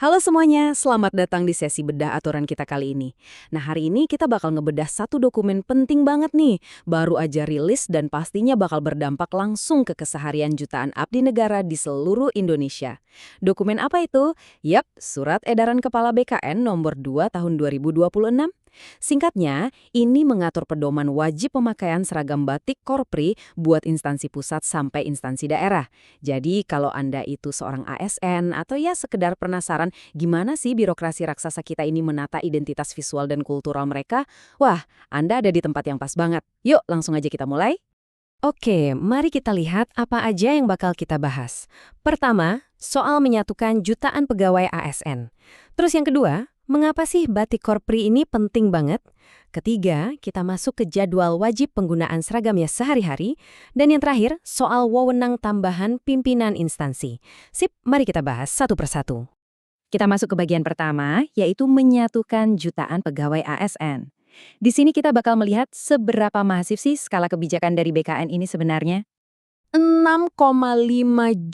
Halo semuanya, selamat datang di sesi bedah aturan kita kali ini. Nah, hari ini kita bakal ngebedah satu dokumen penting banget nih. Baru aja rilis dan pastinya bakal berdampak langsung ke keseharian jutaan abdi negara di seluruh Indonesia. Dokumen apa itu? Yap, Surat Edaran Kepala BKN nomor 2 tahun 2026. Singkatnya, ini mengatur pedoman wajib pemakaian seragam batik Korpri buat instansi pusat sampai instansi daerah. Jadi, kalau Anda itu seorang ASN atau ya sekedar penasaran gimana sih birokrasi raksasa kita ini menata identitas visual dan kultural mereka, wah, Anda ada di tempat yang pas banget. Yuk, langsung aja kita mulai. Oke, mari kita lihat apa aja yang bakal kita bahas. Pertama, soal menyatukan jutaan pegawai ASN. Terus yang kedua, mengapa sih batik Korpri ini penting banget? Ketiga, kita masuk ke jadwal wajib penggunaan seragamnya sehari-hari. Dan yang terakhir, soal wewenang tambahan pimpinan instansi. Sip, mari kita bahas satu persatu. Kita masuk ke bagian pertama, yaitu menyatukan jutaan pegawai ASN. Di sini kita bakal melihat seberapa masif sih skala kebijakan dari BKN ini sebenarnya. 6,5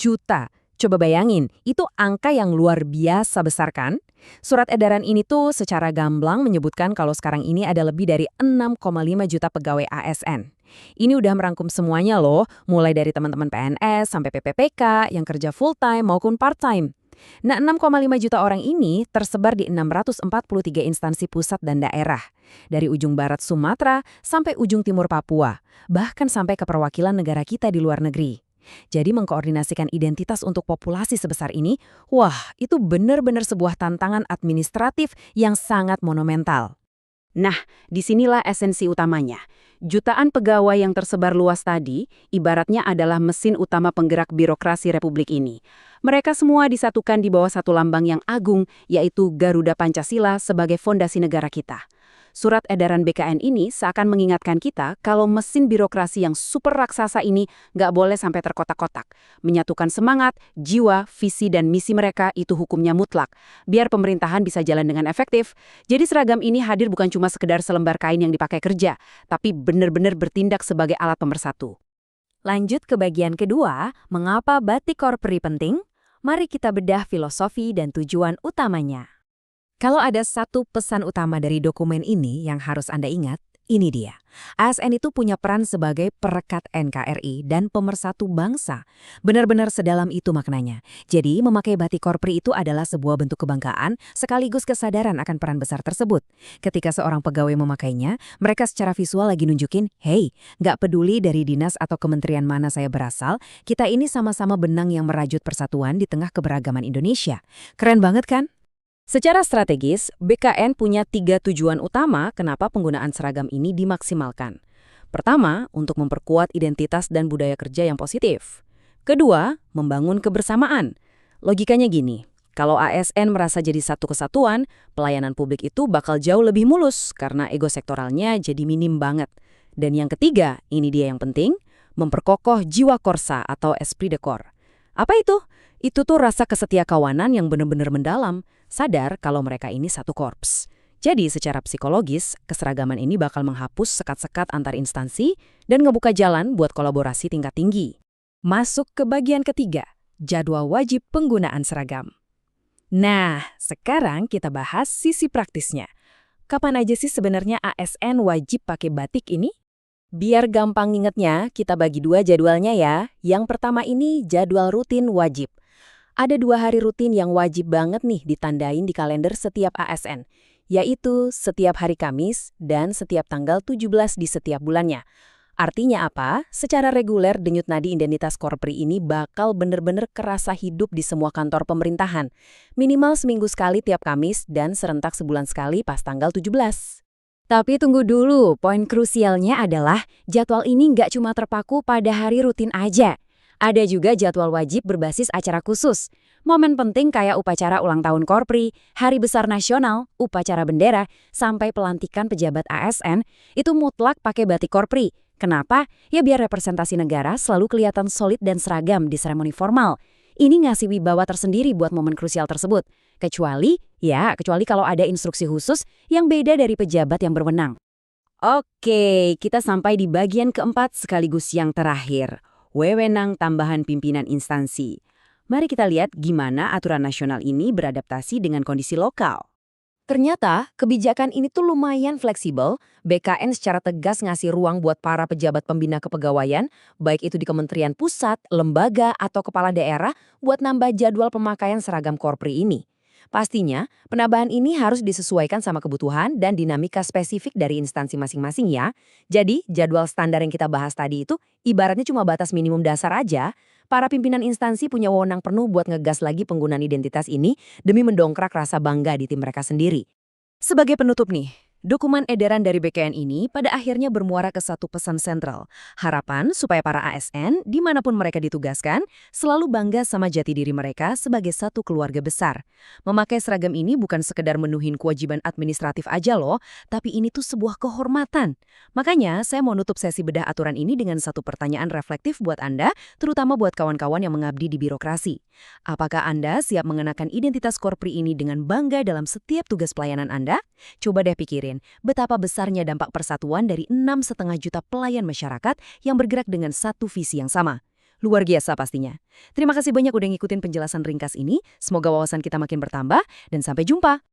juta. Coba bayangin, itu angka yang luar biasa besar kan? Surat edaran ini tuh secara gamblang menyebutkan kalau sekarang ini ada lebih dari 6,5 juta pegawai ASN. Ini udah merangkum semuanya loh, mulai dari teman-teman PNS sampai PPPK yang kerja full-time maupun part-time. Nah, 6,5 juta orang ini tersebar di 643 instansi pusat dan daerah. Dari ujung barat Sumatera sampai ujung timur Papua, bahkan sampai ke perwakilan negara kita di luar negeri. Jadi mengkoordinasikan identitas untuk populasi sebesar ini, wah, itu benar-benar sebuah tantangan administratif yang sangat monumental. Nah, disinilah esensi utamanya. Jutaan pegawai yang tersebar luas tadi, ibaratnya adalah mesin utama penggerak birokrasi Republik ini. Mereka semua disatukan di bawah satu lambang yang agung, yaitu Garuda Pancasila sebagai fondasi negara kita. Surat edaran BKN ini seakan mengingatkan kita kalau mesin birokrasi yang super raksasa ini nggak boleh sampai terkotak-kotak. Menyatukan semangat, jiwa, visi, dan misi mereka itu hukumnya mutlak. Biar pemerintahan bisa jalan dengan efektif. Jadi seragam ini hadir bukan cuma sekedar selembar kain yang dipakai kerja, tapi benar-benar bertindak sebagai alat pemersatu. Lanjut ke bagian kedua, mengapa batik Korpri penting? Mari kita bedah filosofi dan tujuan utamanya. Kalau ada satu pesan utama dari dokumen ini yang harus Anda ingat, ini dia. ASN itu punya peran sebagai perekat NKRI dan pemersatu bangsa. Benar-benar sedalam itu maknanya. Jadi, memakai batik Korpri itu adalah sebuah bentuk kebanggaan sekaligus kesadaran akan peran besar tersebut. Ketika seorang pegawai memakainya, mereka secara visual lagi nunjukin, hey, nggak peduli dari dinas atau kementerian mana saya berasal, kita ini sama-sama benang yang merajut persatuan di tengah keberagaman Indonesia. Keren banget kan? Secara strategis, BKN punya 3 tujuan utama kenapa penggunaan seragam ini dimaksimalkan. Pertama, untuk memperkuat identitas dan budaya kerja yang positif. Kedua, membangun kebersamaan. Logikanya gini, kalau ASN merasa jadi satu kesatuan, pelayanan publik itu bakal jauh lebih mulus karena ego sektoralnya jadi minim banget. Dan yang ketiga, ini dia yang penting, memperkokoh jiwa korsa atau esprit de corps. Apa itu? Itu tuh rasa kesetiakawanan yang benar-benar mendalam, sadar kalau mereka ini satu korps. Jadi secara psikologis, keseragaman ini bakal menghapus sekat-sekat antar instansi dan ngebuka jalan buat kolaborasi tingkat tinggi. Masuk ke bagian ketiga, jadwal wajib penggunaan seragam. Nah, sekarang kita bahas sisi praktisnya. Kapan aja sih sebenarnya ASN wajib pakai batik ini? Biar gampang ingetnya, kita bagi 2 jadwalnya ya. Yang pertama ini jadwal rutin wajib. Ada 2 hari rutin yang wajib banget nih ditandain di kalender setiap ASN, yaitu setiap hari Kamis dan setiap tanggal 17 di setiap bulannya. Artinya apa? Secara reguler denyut nadi identitas Korpri ini bakal bener-bener kerasa hidup di semua kantor pemerintahan. Minimal seminggu sekali tiap Kamis dan serentak sebulan sekali pas tanggal 17. Tapi tunggu dulu, poin krusialnya adalah jadwal ini nggak cuma terpaku pada hari rutin aja. Ada juga jadwal wajib berbasis acara khusus. Momen penting kayak upacara ulang tahun Korpri, Hari Besar Nasional, upacara bendera, sampai pelantikan pejabat ASN, itu mutlak pakai batik Korpri. Kenapa? Ya biar representasi negara selalu kelihatan solid dan seragam di seremoni formal. Ini ngasih wibawa tersendiri buat momen krusial tersebut. Kecuali kalau ada instruksi khusus yang beda dari pejabat yang berwenang. Oke, kita sampai di bagian keempat sekaligus yang terakhir. Wewenang tambahan pimpinan instansi. Mari kita lihat gimana aturan nasional ini beradaptasi dengan kondisi lokal. Ternyata, kebijakan ini tuh lumayan fleksibel. BKN secara tegas ngasih ruang buat para pejabat pembina kepegawaian, baik itu di kementerian pusat, lembaga, atau kepala daerah, buat nambah jadwal pemakaian seragam korpri ini. Pastinya, penambahan ini harus disesuaikan sama kebutuhan dan dinamika spesifik dari instansi masing-masing ya. Jadi, jadwal standar yang kita bahas tadi itu ibaratnya cuma batas minimum dasar aja. Para pimpinan instansi punya wewenang penuh buat ngegas lagi penggunaan identitas ini demi mendongkrak rasa bangga di tim mereka sendiri. Sebagai penutup nih, dokumen edaran dari BKN ini pada akhirnya bermuara ke satu pesan sentral. Harapan supaya para ASN, dimanapun mereka ditugaskan, selalu bangga sama jati diri mereka sebagai satu keluarga besar. Memakai seragam ini bukan sekedar menuhin kewajiban administratif aja loh, tapi ini tuh sebuah kehormatan. Makanya, saya mau nutup sesi bedah aturan ini dengan satu pertanyaan reflektif buat Anda, terutama buat kawan-kawan yang mengabdi di birokrasi. Apakah Anda siap mengenakan identitas korpri ini dengan bangga dalam setiap tugas pelayanan Anda? Coba deh pikirin, betapa besarnya dampak persatuan dari 6,5 juta pelayan masyarakat yang bergerak dengan satu visi yang sama. Luar biasa pastinya. Terima kasih banyak udah ngikutin penjelasan ringkas ini, semoga wawasan kita makin bertambah, dan sampai jumpa!